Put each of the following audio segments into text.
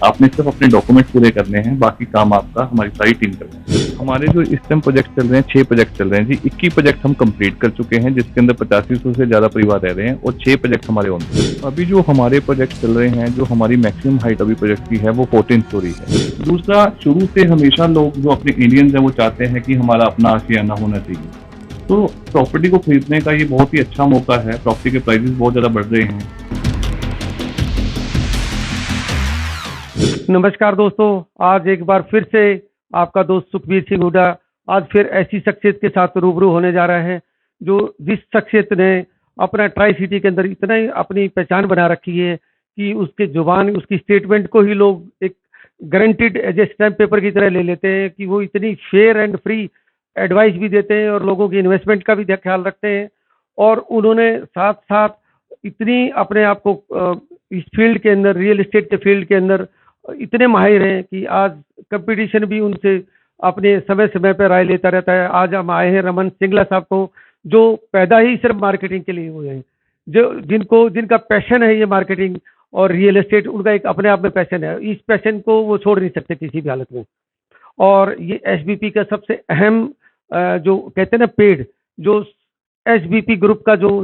आपने सिर्फ अपने डॉक्यूमेंट पूरे करने हैं, बाकी काम आपका हमारी सारी टीम कर रही है। हमारे जो इस टाइम प्रोजेक्ट चल रहे हैं, 6 प्रोजेक्ट चल रहे हैं जी। 21 प्रोजेक्ट हम कंप्लीट कर चुके हैं, जिसके अंदर 8500 से ज़्यादा परिवार रह रहे हैं, और 6 प्रोजेक्ट हमारे ऑन। अभी जो हमारे प्रोजेक्ट चल रहे हैं, जो हमारी मैक्सिमम हाइट अभी प्रोजेक्ट की है वो 14 स्टोरी है। दूसरा, शुरू से हमेशा लोग जो अपने इंडियंस हैं वो चाहते हैं कि हमारा अपना आशियाना होना चाहिए। तो प्रॉपर्टी को खरीदने का ये बहुत ही अच्छा मौका है। प्रॉपर्टी के प्राइसेस बहुत ज़्यादा बढ़ रहे हैं। नमस्कार दोस्तों, आज एक बार फिर से आपका दोस्त सुखबीर सिंह हुड्डा आज फिर ऐसी शख्सियत के साथ रूबरू होने जा रहा है जो जिस शख्सियत ने अपना ट्राई सिटी के अंदर इतना ही अपनी पहचान बना रखी है कि उसके जुबान उसकी स्टेटमेंट को ही लोग एक guaranteed as a stamp paper की तरह ले लेते हैं कि वो इतनी फेयर एंड फ्री एडवाइस भी देते हैं और लोगों की इन्वेस्टमेंट का भी ख्याल रखते हैं। और उन्होंने साथ साथ इतनी अपने आप को इस फील्ड के अंदर रियल एस्टेट के फील्ड के अंदर इतने माहिर हैं कि आज कंपटीशन भी उनसे अपने समय समय पर राय लेता रहता है। आज हम आए हैं रमन सिंगला साहब को, जो पैदा ही सिर्फ मार्केटिंग के लिए हुए हैं, जो जिनका पैशन है ये मार्केटिंग और रियल एस्टेट, उनका एक अपने आप में पैशन है। इस पैशन को वो छोड़ नहीं सकते किसी भी हालत में। और ये एसबीपी का सबसे अहम जो कहते हैं ना पेड़, जो एसबीपी ग्रुप का जो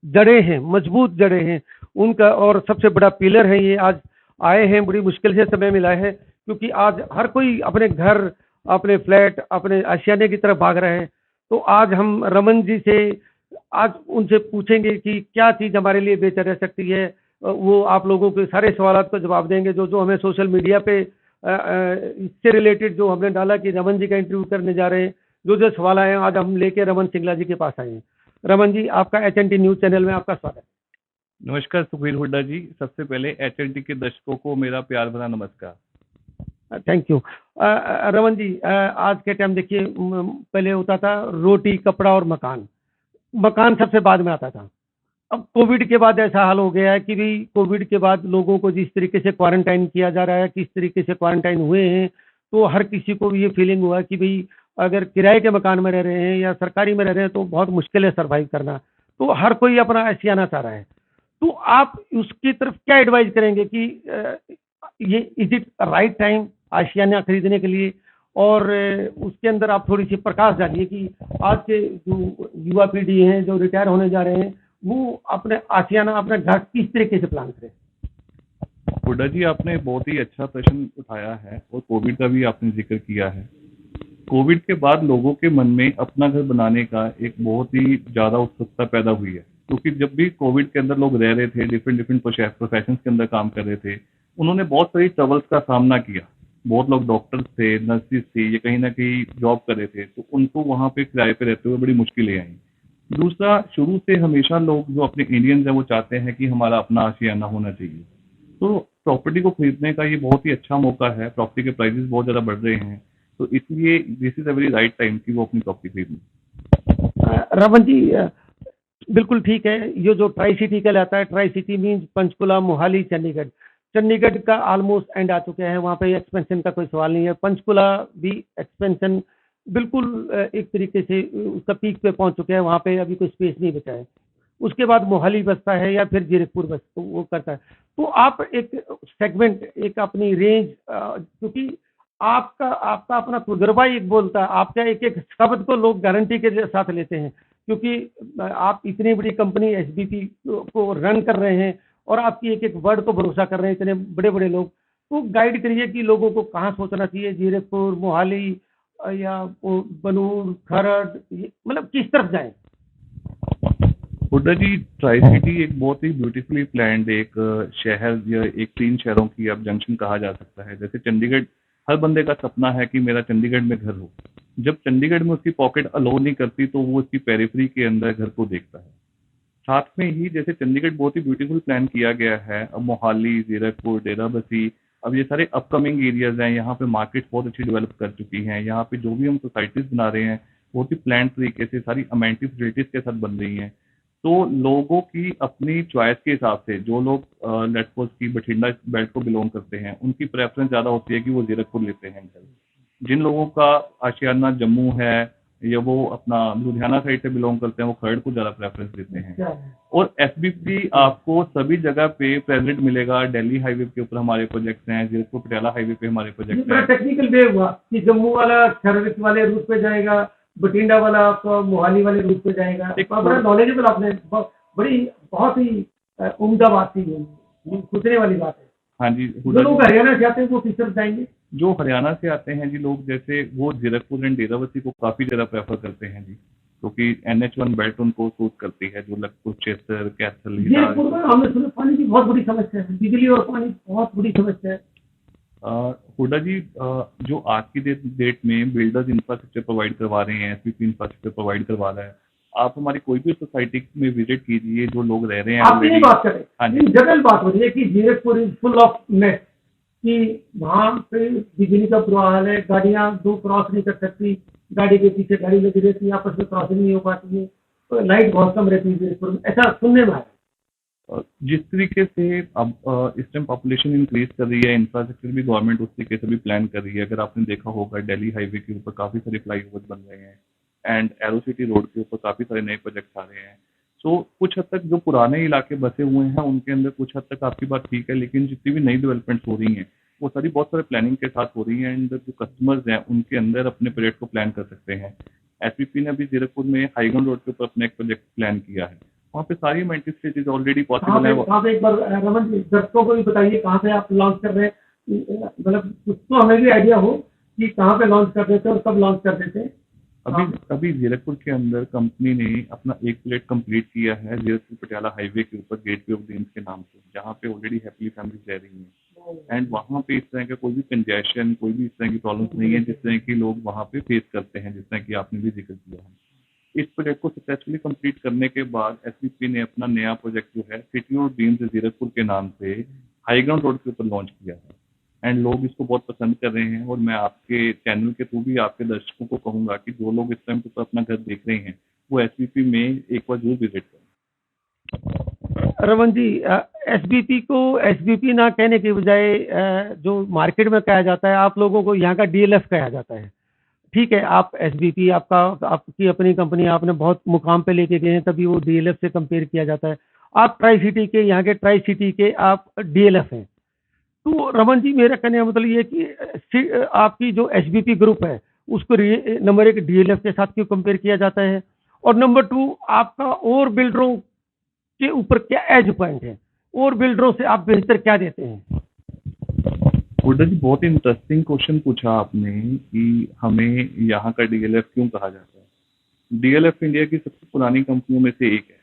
जड़ें हैं, मजबूत जड़ें हैं उनका, और सबसे बड़ा पिलर है ये। आज आए हैं, बड़ी मुश्किल से समय मिला है क्योंकि आज हर कोई अपने घर, अपने फ्लैट, अपने आशियाने की तरफ भाग रहे हैं। तो आज हम रमन जी से आज उनसे पूछेंगे कि क्या चीज़ हमारे लिए बेहतर रह सकती है। वो आप लोगों के सारे सवालों का जवाब देंगे जो जो हमें सोशल मीडिया पे इससे रिलेटेड जो हमने डाला कि रमन जी का इंटरव्यू करने जा रहे हैं, जो जो सवाल आए हैं आज हम लेके रमन सिंगला जी के पास आए हैं। रमन जी, आपका एचएनटी न्यूज़ चैनल में आपका स्वागत है। नमस्कार सुखबीर हुड्डा जी। सबसे पहले एचएलटी के दर्शकों को मेरा प्यार भरा नमस्कार। Thank you. रमन जी, आज के टाइम देखिए, पहले होता था रोटी, कपड़ा और मकान। मकान सबसे बाद में आता था। अब कोविड के बाद ऐसा हाल हो गया है कि भाई कोविड के बाद लोगों को जिस तरीके से क्वारंटाइन किया जा रहा है, किस तरीके से क्वारंटाइन हुए हैं, तो हर किसी को ये फीलिंग हुआ कि भाई अगर किराए के मकान में रह रहे हैं या सरकारी में रह रहे हैं तो बहुत मुश्किल है सर्वाइव करना। तो हर कोई अपना आशियाना चाह रहा है। तो आप उसकी तरफ क्या एडवाइस करेंगे कि ये इज इट राइट टाइम आशियाना खरीदने के लिए? और उसके अंदर आप थोड़ी सी प्रकाश डालिए कि आज के जो युवा पीढ़ी है जो रिटायर होने जा रहे हैं, वो अपने आशियाना, अपना घर किस तरीके से प्लान करें? हुड्डा जी, आपने बहुत ही अच्छा प्रश्न उठाया है और कोविड का भी आपने जिक्र किया है। कोविड के बाद लोगों के मन में अपना घर बनाने का एक बहुत ही ज़्यादा उत्सुकता पैदा हुई है, क्योंकि जब भी कोविड के अंदर लोग रह रहे थे, डिफरेंट प्रोफेशंस के अंदर काम कर रहे थे, उन्होंने बहुत सारी ट्रबल्स का सामना किया। बहुत लोग डॉक्टर्स थे, नर्सिस थे, ये कहीं ना कहीं जॉब कर रहे थे, तो उनको वहाँ पे किराए पे रहते हुए बड़ी मुश्किलें आई। दूसरा, शुरू से हमेशा लोग जो अपने इंडियंस हैं वो चाहते हैं कि हमारा अपना आशियाना होना चाहिए। तो प्रॉपर्टी को खरीदने का ये बहुत ही अच्छा मौका है। प्रॉपर्टी के प्राइसेस बहुत ज़्यादा बढ़ रहे हैं, तो इसलिए this is a very right time कि वो अपनी प्रॉपर्टी खरीदें। रमन जी, बिल्कुल ठीक है। ये जो ट्राई सिटी कहलाता है, tri city means Panchkula, Mohali, Chandigarh. Chandigarh का ऑलमोस्ट एंड आ चुके हैं, वहाँ पे एक्सपेंशन का कोई सवाल नहीं है। पंचकुला भी एक्सपेंशन बिल्कुल एक तरीके से उसका पीक पे पहुंच चुके हैं, वहाँ पे अभी कोई स्पेस नहीं बचा है। उसके बाद मोहाली बसता है या फिर जीरकपुर बस वो करता है। तो आप एक सेगमेंट, एक अपनी रेंज, क्योंकि आपका आपका अपना तजुर्बा एक बोलता है, आपका एक एक शब्द को लोग गारंटी के साथ लेते हैं, क्योंकि आप इतनी बड़ी कंपनी एसबीपी को रन कर रहे हैं और आपकी एक एक वर्ड को भरोसा कर रहे हैं इतने बड़े बड़े लोग। तो गाइड करिए कि लोगों को कहाँ सोचना चाहिए, जीरकपुर, मोहाली या बनूर, खरड़, मतलब किस तरफ जाएं? हुड्डा जी, ट्राई सिटी एक बहुत ही ब्यूटीफुली प्लान्ड एक शहर या एक 3 शहरों की अब जंक्शन कहा जा सकता है। जैसे चंडीगढ़, हर बंदे का सपना है कि मेरा चंडीगढ़ में घर हो। जब चंडीगढ़ में उसकी पॉकेट अलाउ नहीं करती तो वो उसकी पेरिफेरी के अंदर घर को देखता है। साथ में ही जैसे चंडीगढ़ बहुत ही ब्यूटीफुल प्लान किया गया है, अब मोहाली, जीरकपुर, डेराबस्सी, अब ये सारे अपकमिंग एरियाज हैं। यहाँ पे मार्केट बहुत अच्छी डेवलप कर चुकी हैं। यहाँ पे जो भी हम सोसाइटीज बना रहे हैं बहुत ही प्लान तरीके से सारी अमेनिटी फैसिलिटीज के साथ बन रही हैं। तो लोगों की अपनी चॉइस के हिसाब से, जो लोग लेट्स सपोज की बठिंडा बेल्ट को बिलोंग करते हैं, उनकी प्रेफरेंस ज़्यादा होती है कि वो जीरकपुर लेते हैं घर। जिन लोगों का आशियाना जम्मू है या वो अपना लुधियाना साइड से बिलोंग करते हैं, वो खरड़ को ज़्यादा प्रेफरेंस देते हैं। और एसबीपी आपको सभी जगह पे प्रेजेंट मिलेगा। दिल्ली हाईवे के ऊपर हमारे प्रोजेक्ट्स हैं, जीरकपुर पटियाला हाईवे पे हमारे प्रोजेक्ट्स हैं। टेक्निकल वे हुआ कि जम्मू वाला खरड़ वाले रूट पे जाएगा, बठिंडा वाला आपका मोहाली वाले रूट पे जाएगा। बड़ा नॉलेजेबल आपने, बड़ी बहुत ही उम्दा बात थी, सोचने वाली बात है। हाँ जी, जो लोग हरियाणा से आते हैं वो किस तरफ जाएंगे? जो हरियाणा से आते हैं जी लोग, जैसे वो जीरकपुर एंड डेरावती को काफी ज्यादा प्रेफर करते हैं जी, क्योंकि NH1 बेल्ट उनको सूट करती है, जो लखनऊ, चेसर, कैथल। जीरकपुर में हमने सुना पानी की बहुत बड़ी समस्या है, बिजली और पानी बहुत बड़ी समस्या है। हुडा जी, जो आज की डेट में बिल्डर्स इंफ्रास्ट्रक्चर प्रोवाइड करवा रहे हैं, एसपीपी इंफ्रास्ट्रक्चर प्रोवाइड करवा रहा है। आप हमारी कोई भी सोसाइटी में विजिट कीजिए, जो लोग रह रहे हैं आप नहीं बात करें। हाँ जी, जनरल बात हो रही है कि Zirakpur is full of net, कि वहाँ पे बिजली का बुरा हाल है, गाड़ियाँ दो क्रॉस नहीं कर सकती, गाड़ी के पीछे गाड़ी लगी रहती है, आपस में क्रॉसिंग नहीं हो पाती है, तो लाइट बहुत कम रहती है जीरकपुर में, ऐसा सुनने में आया। जिस तरीके से अब इस टाइम पॉपुलेशन इंक्रीज कर रही है, इंफ्रास्ट्रक्चर भी गवर्नमेंट उस तरीके से भी प्लान कर रही है। अगर आपने देखा होगा, दिल्ली हाईवे के ऊपर काफ़ी सारे फ्लाईओवर बन रहे हैं एंड एरो सिटी रोड के ऊपर काफ़ी सारे नए प्रोजेक्ट आ रहे हैं। सो कुछ हद तक जो पुराने इलाके बसे हुए हैं उनके अंदर कुछ हद तक आपकी बात ठीक है, लेकिन जितनी भी नई डेवलपमेंट्स हो रही हैं वो सारी बहुत सारे प्लानिंग के साथ हो रही हैं एंड जो कस्टमर्स हैं उनके अंदर अपने प्रोजेक्ट को प्लान कर सकते हैं। एसपीपी ने अभी जीरकपुर में हाईग्राउंड रोड के ऊपर अपना एक प्रोजेक्ट प्लान किया है, वहाँ पे सारी मेंटेन स्टेजेस ऑलरेडी पॉसिबल है। कहाँ पे एक बार रमन जी दर्शकों को भी बताइए कहाँ पे आप लॉन्च कर रहे हैं, मतलब कुछ तो हमें भी आइडिया हो कि कहाँ पे लॉन्च कर देते हैं और कब लॉन्च कर देते हैं। अभी जीरकपुर के अंदर कंपनी ने अपना एक प्रोजेक्ट कंप्लीट किया है जीरकपुर पटियाला हाईवे के ऊपर, गेटवे ऑफ ड्रीम्स के नाम से, जहाँ पे ऑलरेडी हैप्पीली फैमिलीज रह रही हैं एंड वहाँ पे इस तरह का कोई भी कंजेशन, कोई भी इस तरह की प्रॉब्लम्स नहीं है जिस तरह की लोग वहाँ पे फेस करते हैं, जिस तरह की आपने भी जिक्र किया है। इस प्रोजेक्ट को सक्सेसफुली कंप्लीट करने के बाद एसपीपी ने अपना नया प्रोजेक्ट जो है सिटी ऑफ ड्रीम्स जीरकपुर के नाम से हाई ग्राउंड रोड के ऊपर लॉन्च किया है एंड लोग इसको बहुत पसंद कर रहे हैं। और मैं आपके चैनल के थ्रू भी आपके दर्शकों को कहूंगा कि जो लोग इस टाइम पे अपना घर देख रहे हैं वो एसपीपी में एक बार जरूर विजिट करें। रमन जी, एसबीपी को एसबीपी ना कहने के बजाय जो मार्केट में कहा जाता है, आप लोगों को यहाँ का डीएलएफ कहा जाता है। ठीक है, आप एसबीपी आपकी अपनी कंपनी आपने बहुत मुकाम पे लेके गए हैं, तभी वो डीएलएफ से कंपेयर किया जाता है। आप ट्राई सिटी के, यहाँ के ट्राई सिटी के आप डीएलएफ हैं। तो रमन जी, मेरा कहने का मतलब ये है कि आपकी जो एसबीपी ग्रुप है उसको नंबर एक डीएलएफ के साथ क्यों कंपेयर किया जाता है, और नंबर टू आपका और बिल्डरों के ऊपर क्या एज पॉइंट है, और बिल्डरों से आप बेहतर क्या देते हैं? हुड्डा जी, बहुत इंटरेस्टिंग क्वेश्चन पूछा आपने कि हमें यहाँ का डीएलएफ क्यों कहा जाता है। डीएलएफ इंडिया की सबसे पुरानी कंपनियों में से एक है,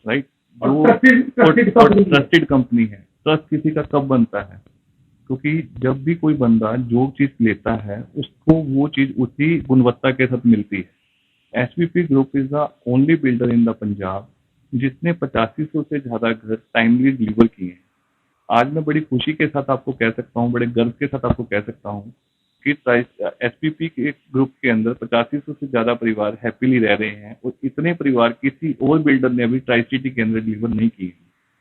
राइट, जो ट्रस्टेड कंपनी है। ट्रस्ट किसी का कब बनता है, क्योंकि जब भी कोई बंदा जो चीज लेता है उसको वो चीज उसी गुणवत्ता के साथ मिलती है। SPP group is the only builder in the Punjab जिसने 8500 से ज्यादा घर टाइमली डिलीवर किए हैं। आज मैं बड़ी खुशी के साथ आपको कह सकता हूँ, बड़े गर्व के साथ आपको कह सकता हूँ कि एसपीपी के ग्रुप के अंदर 8500 से ज्यादा परिवार हैप्पीली रह रहे हैं और इतने परिवार किसी और बिल्डर ने अभी ट्राई सिटी के अंदर डिलीवर नहीं किए।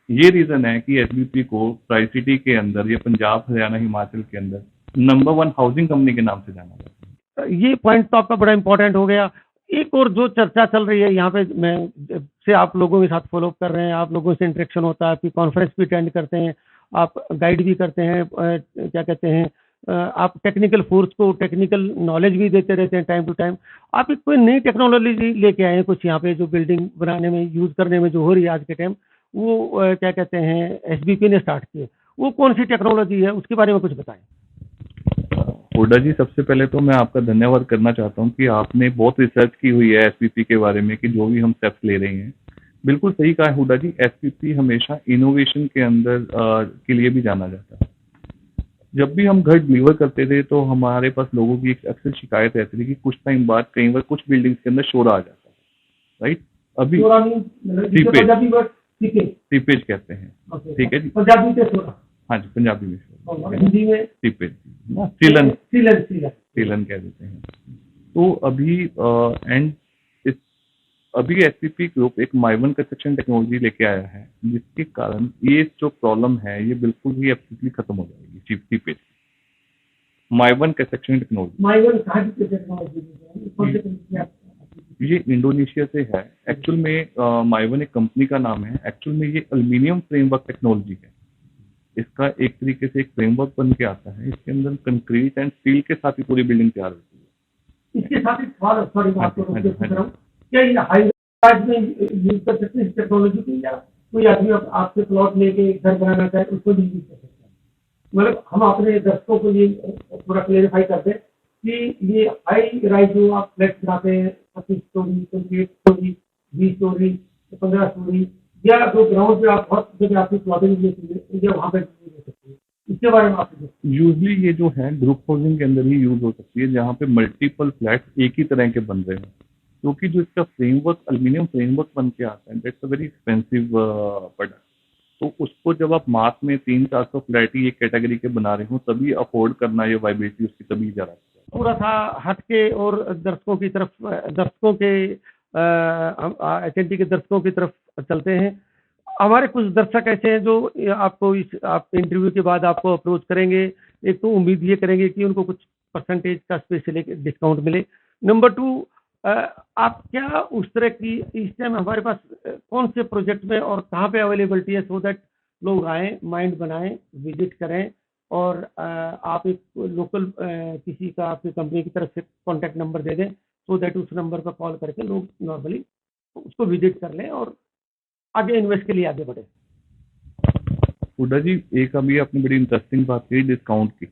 ये रीजन है कि एसबीपी को ट्राई सिटी के अंदर या पंजाब, हरियाणा, हिमाचल के अंदर नंबर 1 हाउसिंग कंपनी के नाम से जाना जाता है। ये पॉइंट तो आपका बड़ा इंपॉर्टेंट हो गया। एक और जो चर्चा चल रही है यहाँ पे, मैं से आप लोगों के साथ फॉलो अप कर रहे हैं, आप लोगों से इंटरेक्शन होता है, आपकी कॉन्फ्रेंस भी अटेंड करते हैं, आप गाइड भी करते हैं, क्या कहते हैं, आप टेक्निकल फोर्स को टेक्निकल नॉलेज भी देते रहते हैं टाइम टू टाइम। आप एक कोई नई टेक्नोलॉजी लेके आए हैं कुछ यहाँ पे, जो बिल्डिंग बनाने में यूज करने में जो हो रही है आज के टाइम, वो क्या कहते हैं एसबीपी ने स्टार्ट किए, वो कौन सी टेक्नोलॉजी है, उसके बारे में कुछ बताएं। हुड्डा जी, सबसे पहले तो मैं आपका धन्यवाद करना चाहता हूं कि आपने बहुत रिसर्च की हुई है एसपीपी के बारे में, कि जो भी हम स्टेप्स ले रहे हैं। बिल्कुल सही कहा है हुड्डा जी, एसपीपी हमेशा इनोवेशन के अंदर के लिए भी जाना जाता है। जब भी हम घर डिलीवर करते थे तो हमारे पास लोगों की एक अक्सर शिकायत रहती थी कि कुछ टाइम बाद कई बार कुछ बिल्डिंग्स के अंदर शोर आ जाता है, राइट। अभी सीपेज कहते हैं, ठीक है जी, हाँ जी, पंजाबी में सीपेज, सीलन कह देते हैं। तो अभी एसपीपी ग्रुप एक माइवन कंस्ट्रक्शन टेक्नोलॉजी लेके आया है, जिसके कारण ये जो प्रॉब्लम है ये बिल्कुल ही एब्सोल्युटली खत्म हो जाएगी सीपेज। माइवन construction technology. माइवन कहाँ की टेक्नोलॉजी है, कौन से कंपनी आप? ये इंडोनेशिया से है। एक्चुअल में माइवन एक कंपनी का नाम है। एक्चुअल में ये एल्यूमिनियम फ्रेमवर्क टेक्नोलॉजी है। इसका एक तरीके से एक फ्रेमवर्क बन के आता है। इसके अंदर कंक्रीट एंड स्टील के साथ ही पूरी बिल्डिंग तैयार होती है। इसके साथ ही सवाल, सॉरी मैं आपको हाँ जी, रोक के हाँ जी, पूछ रहा हूँ, क्या ये हाईराइज में यूज कर सकते हैं इस टेक्नोलॉजी को, या कोई आदमी आपसे प्लॉट लेके घर बनाना चाहे उसको भी यूज कर सकता है? मतलब हम अपने दर्शकों को ये थोड़ा क्लेरिफाई कर दें कि ये हाई राइज जो आप फ्लैट बनाते हैं 25 स्टोरी, 28 स्टोरी, 20 स्टोरी, 15 स्टोरी, या जो ग्राउंड पे आप बहुत जगह आपकी प्लॉटिंग वहाँ पे यूज हो सकती है, इसके बारे में आप यूजली ये जो है ग्रुप हाउसिंग के अंदर ही यूज हो सकती है, जहाँ पे मल्टीपल फ्लैट एक ही तरह के बन रहे हैं। क्योंकि जो इसका फ्रेमवर्क एल्यूमिनियम फ्रेमवर्क बन के आता है, that's a very expensive product. तो उसको जब आप मास में 300-400 फ्लैट ही एक कैटेगरी के बना रहे हो, तभी अफोर्ड करना ये वाइबिलिटी उसकी तभी जा रहा है। थोड़ा सा हटके और दर्शकों की तरफ, दर्शकों के एचएनटी के दर्शकों की तरफ चलते हैं। हमारे कुछ दर्शक ऐसे हैं जो आपको आप इंटरव्यू के बाद आपको अप्रोच करेंगे। एक तो उम्मीद ये करेंगे कि उनको कुछ परसेंटेज का स्पेशल डिस्काउंट मिले। नंबर 2, आप क्या उस तरह की इस टाइम हमारे पास कौन से प्रोजेक्ट में और कहाँ पे अवेलेबिलिटी है, सो दैट लोग आएँ, माइंड बनाएं, विजिट करें, और आप एक लोकल किसी का आपकी कंपनी की तरफ से कॉन्टैक्ट नंबर दे दें, सो दैट उस नंबर पर कॉल करके लोग नॉर्मली उसको विजिट कर लें और आगे इन्वेस्ट के लिए आगे बढ़े। हुड्डा जी, एक अभी आपने बड़ी इंटरेस्टिंग बात की डिस्काउंट की,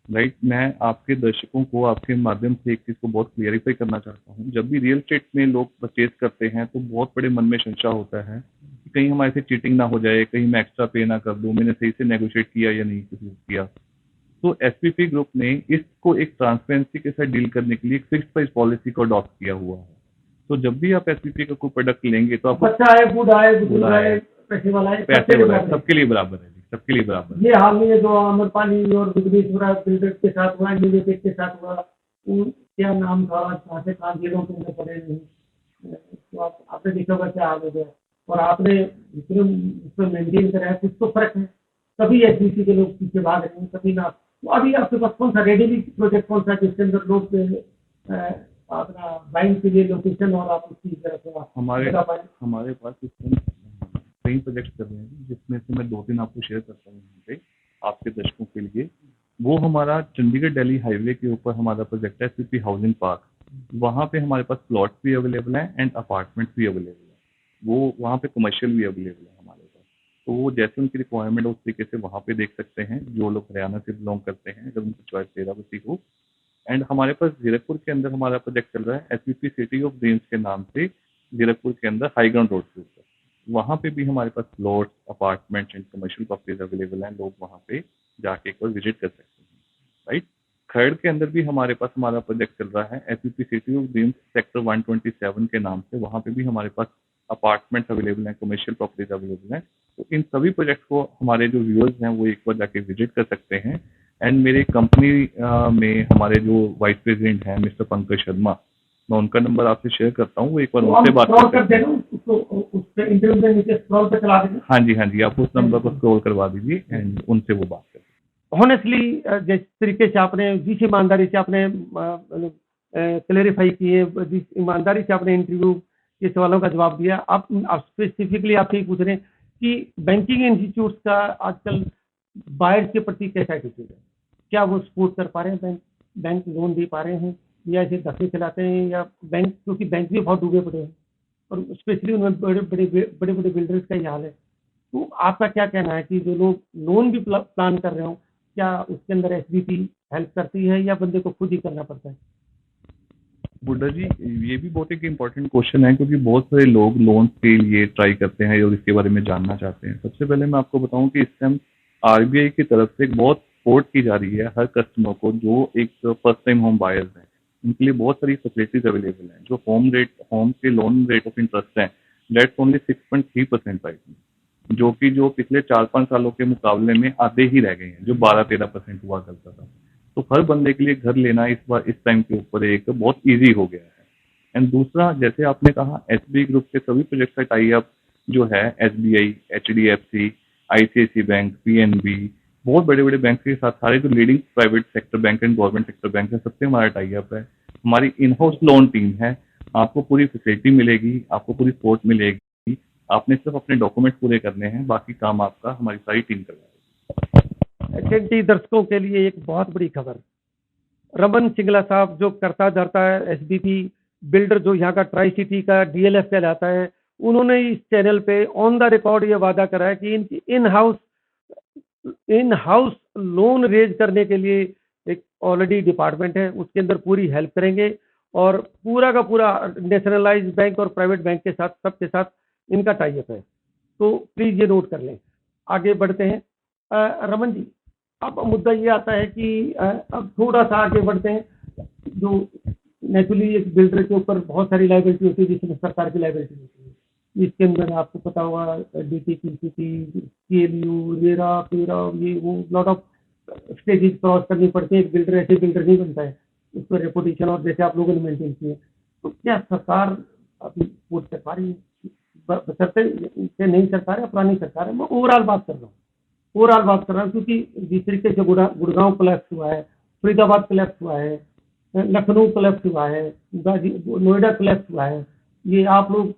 राइट। मैं आपके दर्शकों को आपके माध्यम से एक चीज़ को बहुत क्लियरिफाई करना चाहता हूँ। जब भी रियल एस्टेट में लोग परचेज करते हैं तो बहुत बड़े मन में संशय होता है कि कहीं हमारे से चीटिंग ना हो जाए, कहीं मैं एक्स्ट्रा पे ना कर दूँ, मैंने सही से नेगोशिएट किया या नहीं किया। तो एसपीपी ग्रुप ने इसको एक ट्रांसपेरेंसी के साथ डील करने के लिए एक फिक्स प्राइस पॉलिसी को अडॉप्ट किया हुआ है। तो जब भी आप एसपीपी का कोई प्रोडक्ट लेंगे तो आप बच्चा है, बूढ़ा है, बुजुर्ग है, पैसे वाला है, सबके लिए बराबर है जी, सबके लिए बराबर। ये हाल में जो आम्रपाली और बिजनेस बिल्डर के साथ हुआ, यूनिटेक के साथ हुआ, क्या नाम था, कहाँ से कहाँ जेलों के अंदर पड़े नहीं, तो आपने देखा होगा क्या हाल हो गया। और आपने जितने उसमें मेंटेन करा है, कुछ तो फर्क है, तभी एसबीसी के लोग पीछे भाग रहे हैं, तभी ना। तो अभी आपके पास कौन सा रेडी प्रोजेक्ट कौन सा जिसके अंदर लोग अपना बाइंग के लिए लोकेशन और आप उसकी तरह से हमारे पास इस कई प्रोजेक्ट कर रहे हैं, जिसमें से मैं 2-3 आपको शेयर करता हूँ यहाँ पे आपके दर्शकों के लिए। वो हमारा चंडीगढ़ दिल्ली हाईवे के ऊपर हमारा प्रोजेक्ट है एसपीपी हाउसिंग पार्क। वहाँ पे हमारे पास प्लॉट भी अवेलेबल है एंड अपार्टमेंट भी अवेलेबल है। वो वहाँ पे कमर्शियल भी अवेलेबल है हमारे पास। तो वो जैसे उनकी रिक्वायरमेंट है उस तरीके से वहाँ पे देख सकते हैं, जो लोग हरियाणा से बिलोंग करते हैं, अगर उनकी चॉइस तेरावती हो। एंड हमारे पास जीरकपुर के अंदर हमारा प्रोजेक्ट चल रहा है एसपीपी सिटी ऑफ ड्रीम्स के नाम से, जीरकपुर के अंदर हाई ग्राउंड रोड के ऊपर। वहाँ पे भी हमारे पास plot, apartment and commercial properties available हैं। लोग वहाँ पे जाके एक बार विजिट कर सकते हैं, राइट। खरड़ के अंदर भी हमारे पास हमारा प्रोजेक्ट चल रहा है SPP city of dreams sector 127 के नाम से। वहाँ पे भी हमारे पास अपार्टमेंट अवेलेबल हैं, कमर्शियल प्रॉपर्टीज अवेलेबल हैं। तो इन सभी प्रोजेक्ट को हमारे जो व्यूअर्स हैं वो एक बार जाके विजिट कर सकते हैं। एंड मेरे कंपनी में हमारे जो वाइस प्रेसिडेंट हैं मिस्टर पंकज शर्मा, मैं उनका नंबर आपसे शेयर करता हूँ, वो एक बार उनसे बात कर सकते हैं। हाँ जी, आप उस नंबर को स्क्रॉल करवा दीजिए एंड उनसे वो बात करें। ऑनेस्टली जिस तरीके से आपने, जिस ईमानदारी से आपने क्लेरिफाई किए, जिस ईमानदारी से आपने इंटरव्यू के सवालों का जवाब दिया, आप स्पेसिफिकली आपसे ही पूछ रहे हैं कि बैंकिंग इंस्टीट्यूट का आजकल बायर के प्रति कैसा एटीट्यूड है? क्या वो सपोर्ट कर पा रहे हैं, बैंक लोन दे पा रहे हैं, या ऐसे धक्के चलाते हैं, या बैंक, क्योंकि बैंक भी बहुत डूबे पड़े हैं और स्पेशली उनमें बड़े बड़े बिल्डर्स का ही हाल है। तो आपका क्या कहना है कि जो लोग लोन भी प्लान कर रहे हो, क्या उसके अंदर एसबीपी हेल्प करती है या बंदे को खुद ही करना पड़ता है? बुड्ढा जी, ये भी बहुत एक इम्पोर्टेंट क्वेश्चन है, क्योंकि बहुत सारे लोग लोन के लिए ट्राई करते हैं और इसके बारे में जानना चाहते हैं। सबसे पहले मैं आपको बताऊं कि इस टाइम आरबीआई की तरफ से बहुत सपोर्ट की जा रही है हर कस्टमर को जो एक फर्स्ट टाइम होम बायर्स हैं। उनके लिए बहुत सारी फैसिलिटीज अवेलेबल हैं। जो होम के लोन रेट ऑफ इंटरेस्ट है दैट्स ओनली 6.3% राइट, जो कि जो पिछले 4-5 सालों के मुकाबले में आधे ही रह गए हैं, जो 12-13% हुआ करता था। तो हर बंदे के लिए घर लेना इस बार इस टाइम के ऊपर एक बहुत इजी हो गया है। एंड दूसरा, जैसे आपने कहा, एसबीआई ग्रुप के सभी प्रोजेक्ट का टाई अप जो है SBI, HDFC, ICICI bank, PNB बहुत बड़े बड़े बैंक के साथ, सारे जो leading private sector bank and government sector bank है, सबसे हमारा टाई अप है। हमारी इन हाउस लोन टीम है, आपको पूरी फैसिलिटी मिलेगी, आपको पूरी सपोर्ट मिलेगी। आपने सिर्फ अपने डॉक्यूमेंट पूरे करने हैं, बाकी काम आपका हमारी सारी टीम करवाएगी। एचएनटी दर्शकों के लिए एक बहुत बड़ी खबर। रमन सिंगला साहब जो करता धरता है एसबीपी बिल्डर, जो यहाँ का ट्राई सिटी का डीएलएफ कहलाता है, उन्होंने इस चैनल पे ऑन द रिकॉर्ड ये वादा करा है कि इनकी इन हाउस लोन रेज करने के लिए एक ऑलरेडी डिपार्टमेंट है, उसके अंदर पूरी हेल्प करेंगे। और पूरा का पूरा नेशनलाइज बैंक और प्राइवेट बैंक के साथ, सबके साथ इनका टाई अप है। तो प्लीज ये नोट कर लें। आगे बढ़ते हैं। रमन जी, अब मुद्दा ये आता है कि अब थोड़ा सा आगे बढ़ते हैं। जो नेचुरली एक बिल्डर के ऊपर बहुत सारी लाइबिलिटी होती है, जिसमें सरकार की लाइबिलिटी होती है। इसके अंदर आपको पता होगा डीटी, पीसीटी, केएलयू, रेरा, पेरा, ये वो लॉट ऑफ स्टेजेस क्रॉस करनी पड़ती है। एक बिल्डर ऐसे बिल्डर नहीं बनता है, उस पर रेपुटेशन और जैसे आप लोगों ने मेंटेन किए। तो क्या सरकार अभी वोट कर पा रही है? बशर्ते से नई सरकार है, पुरानी सरकार है, मैं ओवरऑल बात कर रहा हूँ। क्योंकि जिस तरीके से गुड़गांव कोलैप्स हुआ है, फरीदाबाद कोलैप्स हुआ है, लखनऊ कोलैप्स हुआ है, नोएडा कोलैप्स हुआ है, ये आप लोग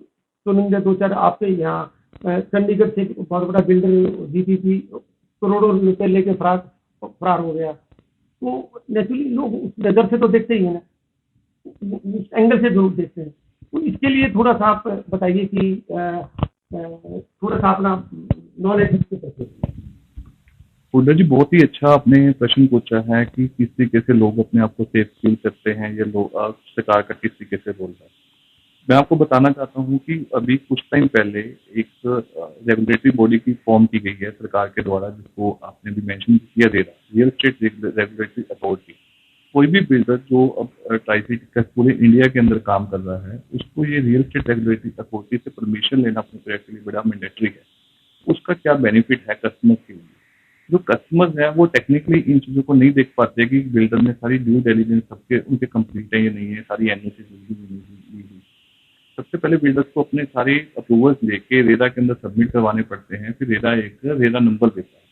सुनेंगे दो चार आपके यहाँ। चंडीगढ़ से बहुत बड़ा बिल्डर जीपीपी करोड़ों रुपए लेके फरार हो गया। तो नेचुरली लोग उस नजर से तो देखते ही है ना, उस एंगल से जरूर देखते हैं। तो इसके लिए थोड़ा सा आप बताइए कि थोड़ा सा अपना नॉलेज। हुड्डा जी, बहुत ही अच्छा आपने प्रश्न पूछा है कि किस तरीके से लोग अपने आप को सेफ फील करते हैं, या लोग सरकार का किस तरीके से रोल है। मैं आपको बताना चाहता हूं कि अभी कुछ टाइम पहले एक रेगुलेटरी बॉडी की फॉर्म की गई है सरकार के द्वारा, जिसको आपने भी मेंशन किया, दे रहा रियल एस्टेट रेगुलेटरी अथॉरिटी। कोई भी बिल्डर जो अब ट्राई सिटी का पूरे इंडिया के अंदर काम कर रहा है, उसको ये रियल एस्टेट रेगुलेटरी अथॉरिटी से परमिशन लेना अपने प्रोजेक्ट के लिए बड़ा मैंडेटरी है। उसका क्या बेनिफिट है कस्टमर के लिए? जो कस्टमर्स हैं वो टेक्निकली इन चीज़ों को नहीं देख पाते कि बिल्डर ने सारी ड्यू डिलिजेंस सबके उनके कंप्लीट है या नहीं है, सारी एनओसी ली। सबसे पहले बिल्डर्स को अपने सारे अप्रूवल्स लेके रेरा के अंदर सबमिट करवाने पड़ते हैं। फिर रेरा एक रेरा नंबर देता है,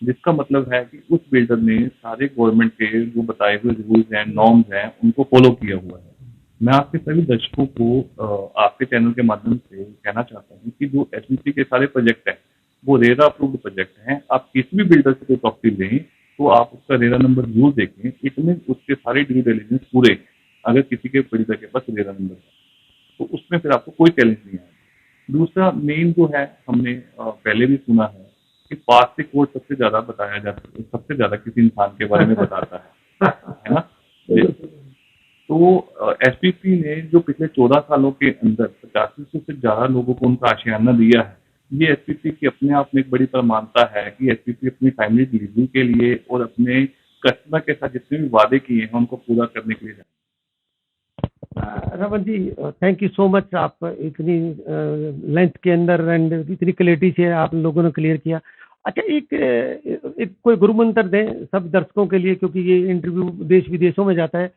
जिसका मतलब है कि उस बिल्डर ने सारे गवर्नमेंट के जो बताए हुए रूल्स हैं, नॉर्म्स हैं, उनको फॉलो किया हुआ है। मैं आपके सभी दर्शकों को आपके चैनल के माध्यम से कहना चाहता हूँ कि जो एसबीसी के सारे प्रोजेक्ट हैं वो रेरा अप्रूव्ड प्रोजेक्ट हैं। आप किसी भी बिल्डर से कोई प्रॉपर्टी लें तो आप उसका रेरा नंबर जरूर देखें, इसमें उसके सारे ड्यू डिलिजेंस पूरे, अगर किसी के बिल्डर के पास रेरा नंबर है तो उसमें फिर आपको कोई चैलेंज नहीं आएगा। दूसरा मेन जो है, हमने पहले भी सुना है कि पास से कोड सबसे ज्यादा बताया जाता है, सबसे ज्यादा किसी इंसान के बारे में बताता है ना। तो एसपीपी ने जो पिछले 14 सालों के अंदर 8500 से ज्यादा लोगों को उनका आशियाना दिया है, ये एसपीपी की अपने आप में एक बड़ी प्रमाणता है कि एसपीपी अपनी टाइमली डिलीवरी के लिए और अपने कस्टमर के साथ जितने भी वादे किए हैं उनको पूरा करने के लिए। Raman ji, thank you so much. आप इतनी लेंथ के अंदर एंड इतनी क्लैरिटी से आप लोगों ने क्लियर किया। अच्छा, एक कोई गुरु मंत्र दें सब दर्शकों के लिए, क्योंकि ये इंटरव्यू देश विदेशों में जाता है।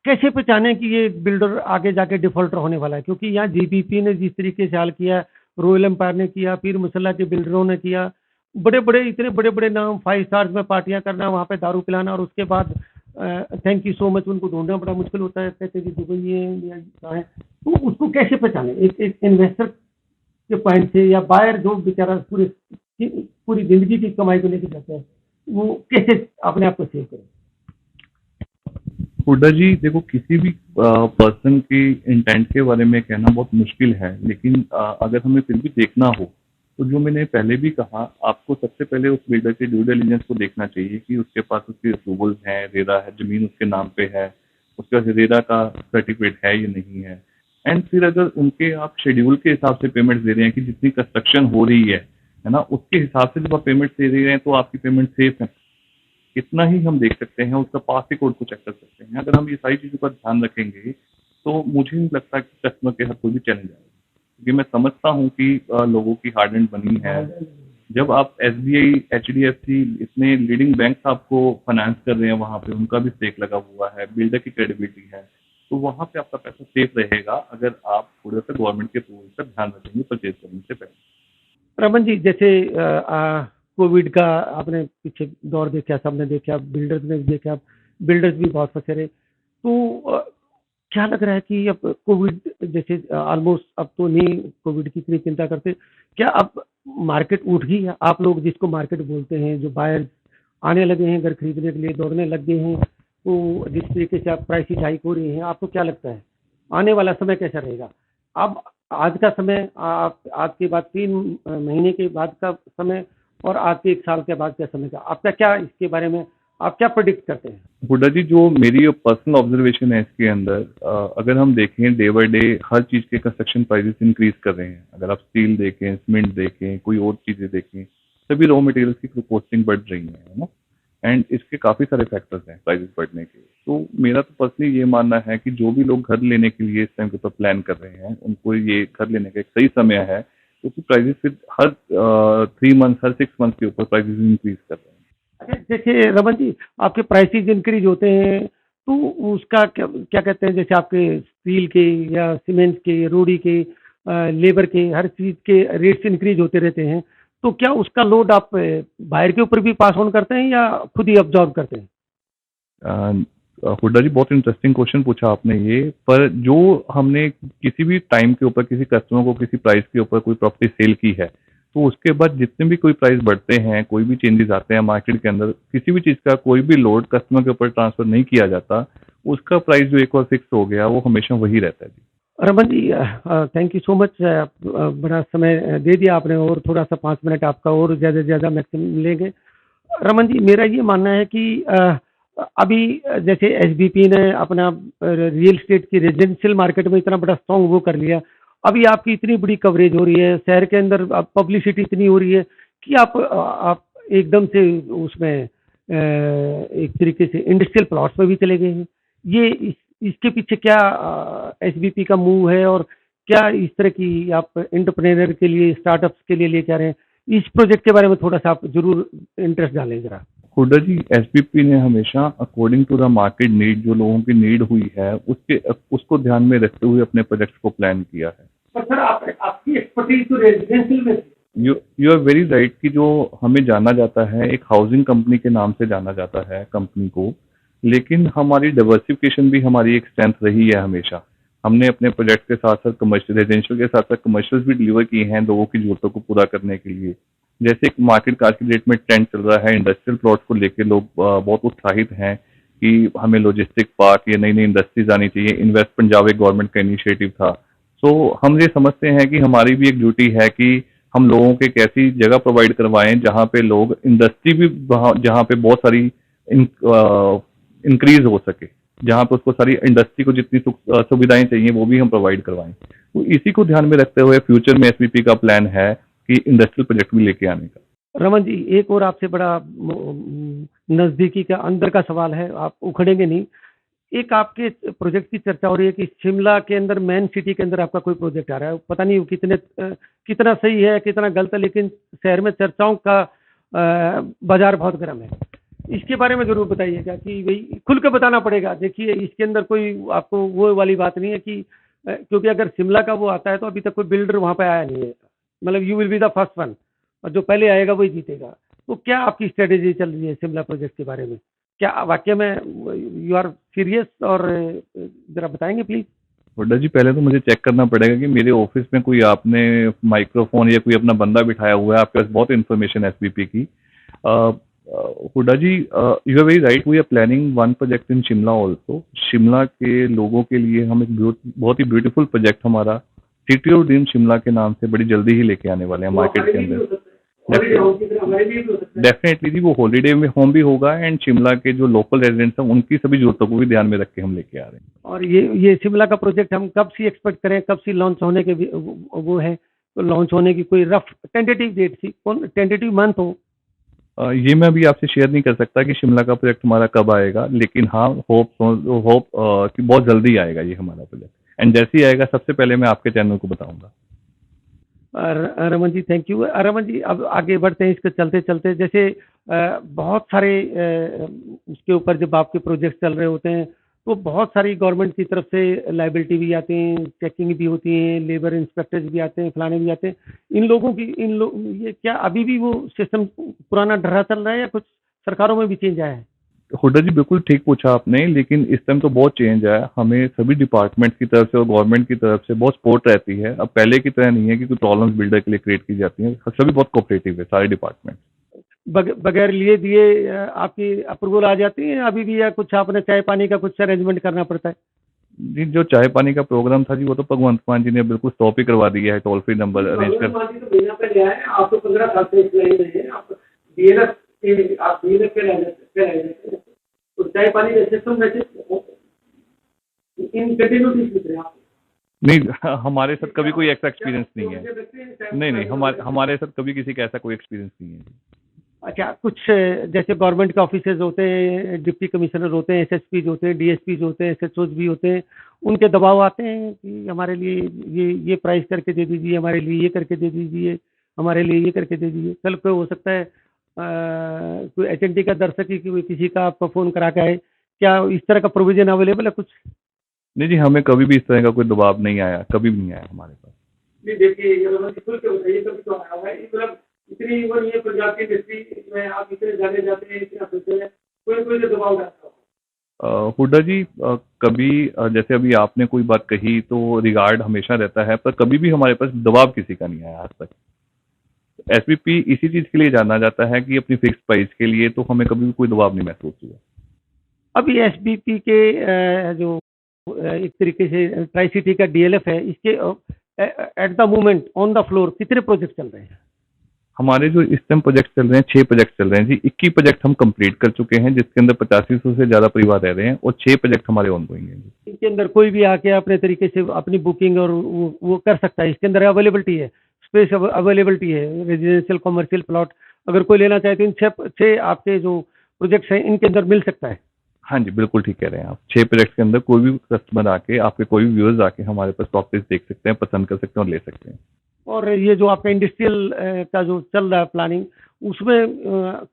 कैसे पहचाने कि ये बिल्डर आगे जाके डिफॉल्टर होने वाला है? क्योंकि यहाँ जीपीपी ने जिस तरीके से हाल किया, रॉयल एम्पायर ने किया, पीर मुसल्ला के बिल्डरों ने किया, बड़े बड़े इतने बड़े बड़े नाम, 5 स्टार्स में पार्टियां करना, वहाँ पे दारू पिलाना, और उसके बाद थैंक यू सो मच उनको ढूंढना बड़ा मुश्किल होता है, कहते हैं कि दुबई है या कहाँ है। तो उसको कैसे पहचाने एक इन्वेस्टर के पॉइंट से, या बायर जो बेचारा पूरी जिंदगी की कमाई को लेकर जाता है, वो कैसे अपने आप को सेव करे? हुड्डा जी, देखो, किसी भी पर्सन की इंटेंट के बारे में कहना बहुत मुश्किल है, लेकिन अगर हमें फिर भी देखना हो तो जो मैंने पहले भी कहा, आपको सबसे पहले उस बिल्डर के ड्यू डिलिजेंस को देखना चाहिए कि उसके पास उसके अप्रूवल्स हैं, रेरा है, जमीन उसके नाम पे है, उसके पास रेरा का सर्टिफिकेट है या नहीं है। एंड फिर अगर उनके आप शेड्यूल के हिसाब से पेमेंट दे रहे हैं कि जितनी कंस्ट्रक्शन हो रही है ना, उसके हिसाब से जब आप पेमेंट दे रहे हैं तो आपकी पेमेंट सेफ है। इतना ही हम देख सकते हैं, उसका पास रिकॉर्ड को चेक कर सकते हैं। अगर हम ये सारी चीज़ों का ध्यान रखेंगे तो मुझे नहीं लगता कि कस्टमर के साथ कोई भी चैलेंज आएगा, क्योंकि मैं समझता हूँ कि लोगों की हार्ड एंड बनी है। जब आप एसबीआई, एचडीएफसी, इतने लीडिंग बैंक आपको फाइनेंस कर रहे हैं, वहाँ पे उनका भी स्टेक लगा हुआ है, बिल्डर की क्रेडिबिलिटी है, तो वहाँ पे आपका पैसा सेफ रहेगा अगर आप थोड़ा सा गवर्नमेंट के रूल पर ध्यान रखेंगे परचेज करने से पहले। रमन जी, जैसे कोविड का आपने पीछे दौर देखा, सबने देखा, बिल्डर्स ने भी देखा, बिल्डर्स भी बहुत फंसे रहे। तो क्या लग रहा है कि अब कोविड जैसे ऑलमोस्ट अब तो नहीं कोविड की इतनी चिंता करते, क्या अब मार्केट उठ गई है? आप लोग जिसको मार्केट बोलते हैं, जो बायर्स आने लगे हैं घर खरीदने के लिए, दौड़ने लग गए हैं, तो जिस तरीके से आप प्राइस हाइक हो रही है, आपको क्या लगता है आने वाला समय कैसा रहेगा? अब आज का समय, आप आज के बाद 3 महीने के बाद का समय और आज के 1 साल के बाद का समय का आपका क्या, इसके बारे में आप क्या प्रेडिक्ट करते हैं? हुड्डा जी, जो मेरी पर्सनल ऑब्जर्वेशन है इसके अंदर, अगर हम देखें डे बाय डे हर चीज़ के कंस्ट्रक्शन प्राइसेस इंक्रीज कर रहे हैं। अगर आप स्टील देखें, सीमेंट देखें, कोई और चीज़ें देखें, सभी रॉ मटेरियल्स की कॉस्टिंग बढ़ रही है ना। एंड इसके काफ़ी सारे फैक्टर्स हैं प्राइसेस बढ़ने के। तो मेरा तो पर्सनली ये मानना है कि जो भी लोग घर लेने के लिए इस टाइम के ऊपर प्लान कर रहे हैं, उनको ये घर लेने का एक सही समय है, क्योंकि प्राइसेस फिर हर 3 मंथ, हर 6 मंथ के ऊपर प्राइसेस इंक्रीज कर रहे हैं। अच्छा, जैसे रमन जी, आपके प्राइसेस इंक्रीज होते हैं तो उसका क्या क्या कहते हैं, जैसे आपके स्टील के या सीमेंट के, रोड़ी के, लेबर के, हर चीज़ के रेट्स इंक्रीज होते रहते हैं, तो क्या उसका लोड आप बाहर के ऊपर भी पास ऑन करते हैं या खुद ही अब्जॉर्ब करते हैं? हुड्डा जी, बहुत इंटरेस्टिंग क्वेश्चन पूछा आपने ये। पर जो हमने किसी भी टाइम के ऊपर किसी कस्टमर को किसी प्राइस के ऊपर कोई प्रॉपर्टी सेल की है, तो उसके बाद जितने भी कोई प्राइस बढ़ते हैं, कोई भी चेंजेस आते हैं मार्केट के अंदर, किसी भी चीज़ का कोई भी लोड कस्टमर के ऊपर ट्रांसफर नहीं किया जाता। उसका प्राइस जो एक बार फिक्स हो गया, वो हमेशा वही रहता है जी। Raman ji, thank you so much, बड़ा समय दे दिया आपने, और थोड़ा सा 5 मिनट आपका और ज़्यादा से ज़्यादा मैक्सिमम लेंगे। रमन जी, मेरा ये मानना है कि अभी जैसे एसबीपी ने अपना रियल एस्टेट की रेजिडेंशियल मार्केट में इतना बड़ा स्ट्रॉन्ग वो कर लिया, अभी आपकी इतनी बड़ी कवरेज हो रही है, शहर के अंदर पब्लिसिटी इतनी हो रही है कि आप एकदम से उसमें एक तरीके से इंडस्ट्रियल प्लॉट्स में भी चले गए हैं। ये इसके पीछे क्या एसबीपी का मूव है, और क्या इस तरह की आप एंटरप्रेन्योर के लिए, स्टार्टअप्स के लिए लेके आ रहे हैं? इस प्रोजेक्ट के बारे में थोड़ा सा आप जरूर इंटरेस्ट डालें जरा। हुड्डा जी, एसबीपी ने हमेशा according to the market need, जो लोगों की नीड हुई है, उसको ध्यान में रखते हुए अपने प्रोजेक्ट्स को प्लान किया है। पर सर, आपकी एक्सपर्टीज तो रेजिडेंशियल में थी। यू आर वेरी राइट कि जो हमें जाना जाता है एक हाउसिंग कंपनी के नाम से जाना जाता है कंपनी को, लेकिन हमारी डाइवर्सिफिकेशन भी हमारी एक स्ट्रेंथ रही है हमेशा। हमने अपने प्रोजेक्ट के साथ साथ कमर्शियल, रेजिडेंशियल के साथ साथ कमर्शियल भी डिलीवर किए हैं लोगों की जरूरतों को पूरा करने के लिए। जैसे मार्केट का आज की डेट में ट्रेंड चल रहा है, इंडस्ट्रियल प्लॉट्स को लेके लोग बहुत उत्साहित हैं कि हमें लॉजिस्टिक पार्क या नई नई इंडस्ट्रीज आनी चाहिए। इन्वेस्ट पंजाब एक गवर्नमेंट का इनिशिएटिव था। सो हम ये समझते हैं कि हमारी भी एक ड्यूटी है कि हम लोगों को एक ऐसी जगह प्रोवाइड करवाएं जहां पे लोग इंडस्ट्री भी, जहां पे बहुत सारी इंक्रीज हो सके, जहां पे उसको सारी इंडस्ट्री को जितनी सुविधाएं चाहिए वो भी हम प्रोवाइड करवाएं। तो इसी को ध्यान में रखते हुए फ्यूचर में एसबीपी का प्लान है कि इंडस्ट्रियल प्रोजेक्ट भी लेके आने का। रमन जी, एक और आपसे बड़ा नजदीकी का अंदर का सवाल है, आप उखड़ेंगे नहीं। एक आपके प्रोजेक्ट की चर्चा हो रही है कि शिमला के अंदर, मेन सिटी के अंदर आपका कोई प्रोजेक्ट आ रहा है, पता नहीं कितना सही है कितना गलत है, लेकिन शहर में चर्चाओं का बाजार बहुत गर्म है। इसके बारे में जरूर बताइएगा कि भाई खुल के बताना पड़ेगा। देखिए, इसके अंदर कोई आपको वो वाली बात नहीं है कि क्योंकि अगर शिमला का वो आता है तो अभी तक कोई बिल्डर वहां पे आया नहीं है, मतलब you will be the first one, और जो पहले आएगा वही जीतेगा। तो क्या आपकी स्ट्रेटेजी चल रही है शिमला प्रोजेक्ट के बारे में? क्या वाकई में यू आर सीरियस? और जरा बताएंगे प्लीज। हुड्डा जी, पहले तो मुझे चेक करना पड़ेगा कि मेरे ऑफिस में कोई आपने माइक्रोफोन या कोई अपना बंदा बिठाया हुआ है। आपके पास बहुत इन्फॉर्मेशन है एसबीपी की। Hooda ji, you are very right, we are planning one project in Shimla also. Shimla के लोगों के लिए हम एक बहुत ही ब्यूटीफुल प्रोजेक्ट हमारा सिटी ऑफ ड्रीम शिमला के नाम से बड़ी जल्दी ही लेके आने वाले हैं मार्केट के अंदर। डेफिनेटली जी, वो हॉलीडे में होम भी होगा एंड शिमला के जो लोकल रेजिडेंट्स हैं उनकी सभी जरूरतों को भी ध्यान में रख के हम लेके आ रहे हैं। और ये शिमला का प्रोजेक्ट हम कब से एक्सपेक्ट करें, कब से लॉन्च होने के वो है? तो लॉन्च होने की कोई रफ टेंटेटिव डेट थी, कौन टेंटेटिव मंथ हो? ये मैं अभी आपसे शेयर नहीं कर सकता कि शिमला का प्रोजेक्ट हमारा कब आएगा, लेकिन हाँ, होप कि बहुत जल्दी आएगा ये हमारा प्रोजेक्ट। एंड जैसे ही आएगा सबसे पहले मैं आपके चैनल को बताऊंगा। Raman ji, thank you. रमन जी, अब आगे बढ़ते हैं इसके चलते चलते। जैसे बहुत सारे उसके ऊपर जब आपके प्रोजेक्ट चल रहे होते हैं तो बहुत सारी गवर्नमेंट की तरफ से लाइबिलिटी भी आती हैं, चेकिंग भी होती है, लेबर इंस्पेक्टर्स भी आते हैं, फलाने भी आते हैं। इन लोगों की इन लोग ये क्या अभी भी वो सिस्टम पुराना ढर्रा चल रहा है या कुछ सरकारों में भी चेंज आया है? हुड्डा जी बिल्कुल ठीक पूछा आपने, लेकिन इस टाइम तो बहुत चेंज है। हमें सभी डिपार्टमेंट की तरफ से और गवर्नमेंट की तरफ से बहुत सपोर्ट रहती है। अब पहले की तरह नहीं है कि कोई प्रॉब्लम्स बिल्डर के लिए क्रिएट की जाती हैं। सभी बहुत कोऑपरेटिव है, सारे डिपार्टमेंट। बगैर लिए दिए आपकी अप्रूवल आ जाती है अभी भी, या कुछ आपने चाय पानी का कुछ अरेंजमेंट करना पड़ता है? जी जो चाय पानी का प्रोग्राम था जी, वो तो भगवंत मान जी ने बिल्कुल स्टॉप ही करवा दिया है। टोल फ्री नंबर अरेंज कर। भगवान जी तो बिना पे गया है, आप तो 15 साल से इस लाइन में हैं, आप डीएलएफ पे रह जाते हैं, तो चाय पानी का सिस्टम वैसे इन कंटिन्यूटी पूछ रहे हैं आप? नहीं, हमारे साथ कभी कोई ऐसा एक्सपीरियंस नहीं है। नहीं, हमारे साथ कभी किसी का ऐसा कोई एक्सपीरियंस नहीं है। अच्छा, कुछ जैसे गवर्नमेंट के ऑफिसर्स होते हैं, डिप्टी कमिश्नर होते हैं, एसएसपीज होते हैं, डीएसपीज होते हैं, एसएचओज भी होते हैं, उनके दबाव आते हैं कि हमारे लिए ये प्राइस करके दे दीजिए, हमारे लिए ये करके दे दीजिए, हमारे लिए ये करके दे दीजिए। कल को हो सकता है कोई एचएनटी का दर्शक ही किसी का आपको फोन करा के आए, क्या इस तरह का प्रोविजन अवेलेबल है कुछ? नहीं जी, हमें कभी भी इस तरह का कोई दबाव नहीं आया, कभी भी नहीं आया हमारे पास। नहीं देखिए, ये मतलब खुल के बताइए कभी तो आया है मतलब इतनी उम्र ये पंजाब की इंडस्ट्री में आप इतने जाने जाते हैं, इतना सोचते हैं, कोई तो दबाव रहता हो? हुड्डा जी कभी जैसे अभी आपने कोई बात कही तो रिगार्ड हमेशा रहता है, पर कभी भी हमारे पास दबाव किसी का नहीं आया आज तक। एसवीपी इसी चीज के लिए जाना जाता है कि अपनी फिक्स प्राइस के लिए, तो हमें कभी भी कोई दबाव नहीं महसूस हुआ। अभी एसबीपी के जो एक तरीके से ट्राई सिटी का डीएलएफ है, इसके at the moment on the floor कितने प्रोजेक्ट चल रहे हैं? हमारे जो इस टाइम प्रोजेक्ट चल रहे हैं, 6 प्रोजेक्ट चल रहे हैं जी। 21 प्रोजेक्ट हम कंप्लीट कर चुके हैं, जिसके अंदर 8500 से ज्यादा परिवार रह रहे हैं, और 6 प्रोजेक्ट हमारे ऑनगोइंग हैं जी। इनके अंदर कोई भी आके अपने तरीके से अपनी बुकिंग और वो कर सकता है? इसके अंदर अवेलेबिलिटी है, स्पेस अवेलेबिलिटी है, रेजिडेंशियल कमर्शियल प्लॉट अगर कोई लेना चाहे तो इन छह आपके जो प्रोजेक्ट्स हैं इनके अंदर मिल सकता है? हाँ जी, बिल्कुल ठीक कह रहे हैं आप। 6 प्रोजेक्ट के अंदर कोई भी कस्टमर आके, आपके कोई भी व्यूअर्स आके हमारे पास प्रॉपर्टीज देख सकते हैं, पसंद कर सकते हैं और ले सकते हैं। और ये जो आपका इंडस्ट्रियल का जो चल रहा है प्लानिंग, उसमें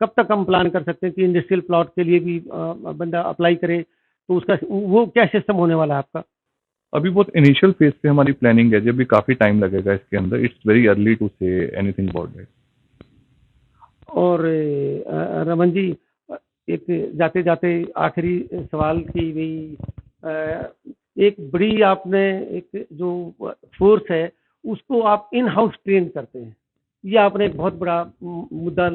कब तक हम प्लान कर सकते हैं कि इंडस्ट्रियल प्लॉट के लिए भी बंदा अप्लाई करे, तो उसका वो क्या सिस्टम होने वाला है आपका? अभी बहुत इनिशियल फेज पे हमारी प्लानिंग है जी, अभी काफी टाइम लगेगा इसके अंदर। It's very early to say anything about that. और रमन जी, एक जाते जाते आखिरी सवाल की भी एक बड़ी आपने एक जो फोर्स है उसको आप इन हाउस ट्रेन करते हैं, ये आपने एक बहुत बड़ा मुद्दा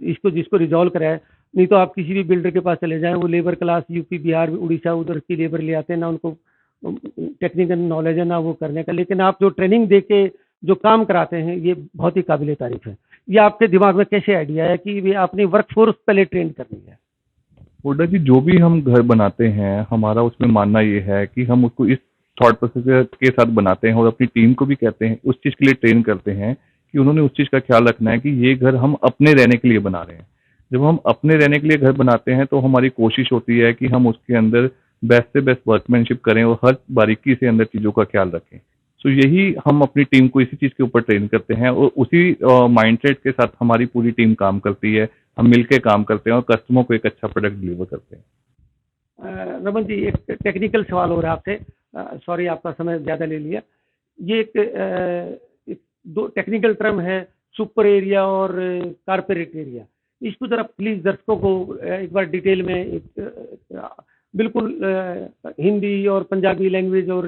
इसको जिसको रिजॉल्व करा है। नहीं तो आप किसी भी बिल्डर के पास चले जाएं, वो labour class UP Bihar Orissa उधर की लेबर ले आते हैं, ना उनको टेक्निकल नॉलेज है ना वो करने का, लेकिन आप जो ट्रेनिंग दे के जो काम कराते हैं ये बहुत ही काबिल तारीफ है। ये आपके दिमाग में कैसे आइडिया है कि ये अपनी वर्कफोर्स पहले ट्रेन करनी है? हुड्डा जी, जो भी हम घर बनाते हैं, हमारा उसमें मानना ये है कि हम उसको इस थॉट प्रोसेस के साथ बनाते हैं और अपनी टीम को भी कहते हैं, उस चीज के लिए ट्रेन करते हैं कि उन्होंने उस चीज का ख्याल रखना है कि ये घर हम अपने रहने के लिए बना रहे हैं। जब हम अपने रहने के लिए घर बनाते हैं तो हमारी कोशिश होती है कि हम उसके अंदर बेस्ट से बेस्ट वर्कमैनशिप करें और हर बारीकी से अंदर चीजों का ख्याल रखें। सो यही हम अपनी टीम को इसी चीज के ऊपर ट्रेन करते हैं और उसी माइंडसेट के साथ हमारी पूरी टीम काम करती है। हम मिलकर काम करते हैं और कस्टमर को एक अच्छा प्रोडक्ट डिलीवर करते हैं। रमन जी, एक टेक्निकल सवाल हो रहा है आपसे, सॉरी आपका समय ज्यादा ले लिया। ये एक दो टेक्निकल टर्म है, सुपर एरिया और कारपेट एरिया, इसको जरा प्लीज दर्शकों को एक बार डिटेल में बिल्कुल हिंदी और पंजाबी लैंग्वेज और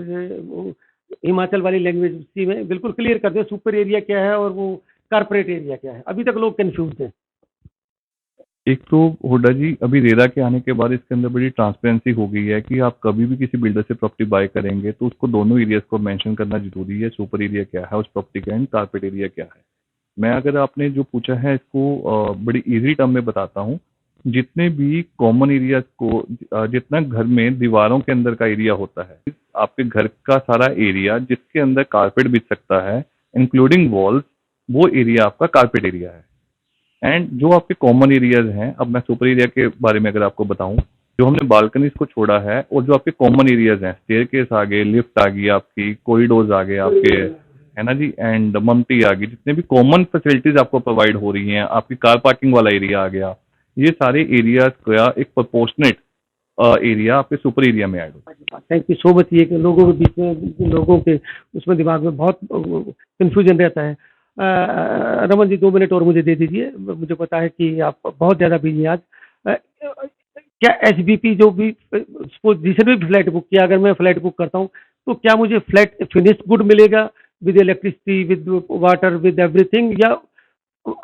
हिमाचल वाली लैंग्वेज में बिल्कुल क्लियर कर दो, सुपर एरिया क्या है और वो कारपोरेट एरिया क्या है? अभी तक लोग कंफ्यूज हैं। एक तो हुड्डा जी, अभी रेरा के आने के बाद इसके अंदर बड़ी ट्रांसपेरेंसी हो गई है कि आप कभी भी किसी बिल्डर से प्रॉपर्टी बाय करेंगे तो उसको दोनों एरियाज को मेंशन करना जरूरी है, सुपर एरिया क्या है उस प्रॉपर्टी का एंड कारपेट एरिया क्या है। मैं अगर आपने जो पूछा है इसको बड़ी इजी टर्म में बताता हूँ। जितने भी कॉमन एरियाज को, जितना घर में दीवारों के अंदर का एरिया होता है, आपके घर का सारा एरिया जिसके अंदर कारपेट बिछ सकता है इंक्लूडिंग वॉल्स, वो एरिया आपका कारपेट एरिया है। एंड जो आपके कॉमन एरियाज हैं, अब मैं सुपर एरिया के बारे में अगर आपको बताऊं, जो हमने बालकनीज को छोड़ा है और जो आपके कॉमन एरियाज हैं, स्टेयरकेस आ गए, लिफ्ट आ गई आपकी, कॉरिडोर्स आ गए आपके, है ना जी, एंड ममटी आ गई, जितने भी कॉमन फैसिलिटीज आपको प्रोवाइड हो रही हैं, आपकी कार पार्किंग वाला एरिया आ गया, ये सारे एरियाज का एक प्रोपोर्शनेट एरिया आपके सुपर एरिया में ऐड हो। Thank you so much. ये कि लोगों के बीच में, लोगों के उसमें दिमाग में बहुत कंफ्यूजन रहता है। रमन जी 2 मिनट और मुझे दे दीजिए। मुझे पता है कि आप बहुत ज़्यादा बिजी हैं आज। क्या एसबीपी जो भी सपोज जिसने भी फ्लैट बुक किया, अगर मैं फ्लैट बुक करता हूँ तो क्या मुझे फ्लैट फिनिश्ड गुड मिलेगा with electricity, with water, with everything, या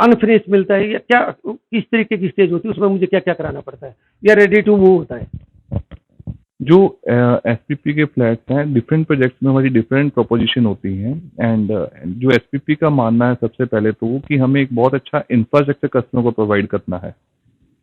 अनफिनिश मिलता है, या क्या किस तरीके की स्टेज होती है, उसमें मुझे क्या क्या कराना पड़ता है, या रेडी टू मूव होता है? जो एसपीपी के फ्लैट्स हैं, डिफरेंट प्रोजेक्ट्स में हमारी डिफरेंट प्रोपोजिशन होती हैं। एंड जो एसपीपी का मानना है सबसे पहले तो कि हमें एक बहुत अच्छा इंफ्रास्ट्रक्चर कस्टमर को प्रोवाइड करना है,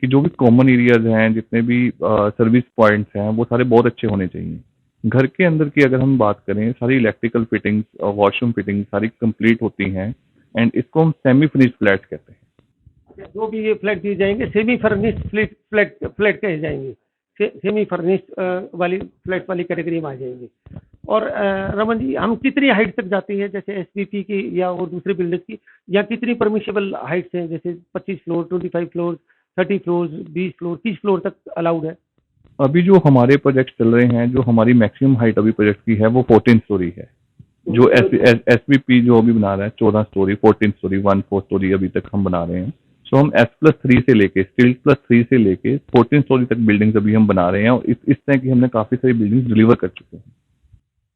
कि जो भी कॉमन एरियाज हैं, जितने भी सर्विस पॉइंट्स हैं, वो सारे बहुत अच्छे होने चाहिए। घर के अंदर की अगर हम बात करें, सारी इलेक्ट्रिकल फिटिंग्स और वॉशरूम फिटिंग सारी कंप्लीट होती हैं, एंड इसको हम सेमी फिनिश्ड फ्लैट कहते हैं। जो भी ये फ्लैट दिए जाएंगे सेमी फर्निश्ड फ्लैट कहे जाएंगे, सेमी फर्निश्ड वाली फ्लैट वाली कैटेगरी में आ जाएंगे। और रमन जी, हम कितनी हाइट तक जाते हैं, जैसे एसपीपी की या और दूसरे बिल्डर्स की, या कितनी परमिशेबल हाइट्स हैं, जैसे 25 floor, 25 floor, 30 floor, 20 floor, 30 floor तक अलाउड है? अभी जो हमारे प्रोजेक्ट चल रहे हैं, जो हमारी मैक्सिमम हाइट अभी प्रोजेक्ट की है वो 14 स्टोरी है। जो एसबीपी जो अभी बना रहा है 14 स्टोरी, 14 स्टोरी, 14 स्टोरी अभी तक हम बना रहे हैं। सो हम S+3 से लेके Steel+3 से लेके 14 स्टोरी तक बिल्डिंग्स अभी हम बना रहे हैं, और इस तरह की हमने काफी सारी बिल्डिंग्स डिलीवर कर चुके हैं।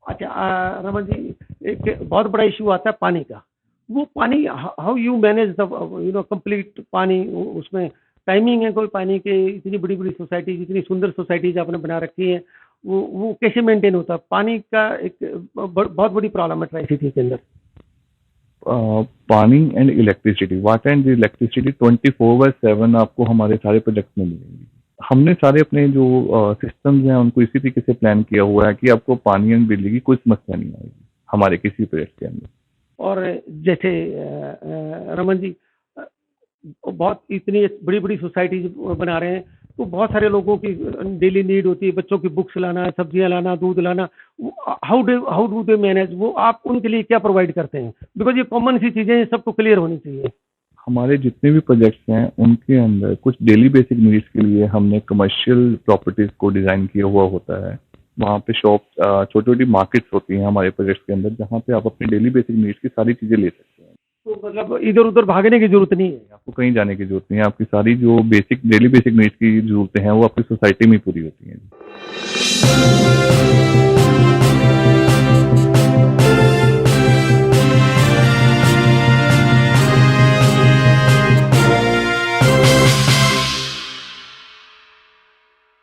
अच्छा रमन जी, एक बहुत बड़ा इशू आता है पानी का। वो पानी how you manage the complete पानी, उसमें टाइमिंग है कोई पानी के? इतनी बड़ी बड़ी सोसाइटी, इतनी सुंदर सोसाइटीज आपने बना रखी है, वो कैसे मेंटेन होता है? पानी का एक बहुत बड़ी प्रॉब्लम है ट्राई सिटी के अंदर। पानी and electricity, water and electricity 24/7 आपको हमारे सारे प्रोजेक्ट में मिलेंगी। हमने सारे अपने जो सिस्टम्स हैं उनको इसी तरीके से प्लान किया हुआ है कि आपको पानी एंड बिजली की कोई समस्या नहीं आएगी हमारे किसी प्रोजेक्ट के अंदर। और जैसे रमन जी, बहुत इतनी बड़ी बड़ी सोसाइटीज बना रहे हैं, तो बहुत सारे लोगों की डेली नीड होती है, बच्चों की बुक्स लाना, सब्जियां लाना, दूध लाना। How do they manage? वो आप उनके लिए क्या प्रोवाइड करते हैं? बिकॉज ये कॉमन सी चीजें हैं, सबको क्लियर होनी चाहिए। हमारे जितने भी प्रोजेक्ट्स हैं उनके अंदर कुछ डेली बेसिक नीड्स के लिए हमने कमर्शियल प्रॉपर्टीज को डिजाइन किया हुआ होता है। वहाँ पे शॉप, छोटी छोटी मार्केट्स होती हैं हमारे प्रोजेक्ट्स के अंदर, जहाँ पे आप अपनी डेली बेसिक नीड्स की सारी चीजें ले सकते हैं। तो मतलब इधर उधर भागने की जरूरत नहीं है, आपको कहीं जाने की जरूरत नहीं है। आपकी सारी जो डेली बेसिक नीड्स की जरूरतें हैं वो आपकी सोसाइटी में पूरी होती हैं।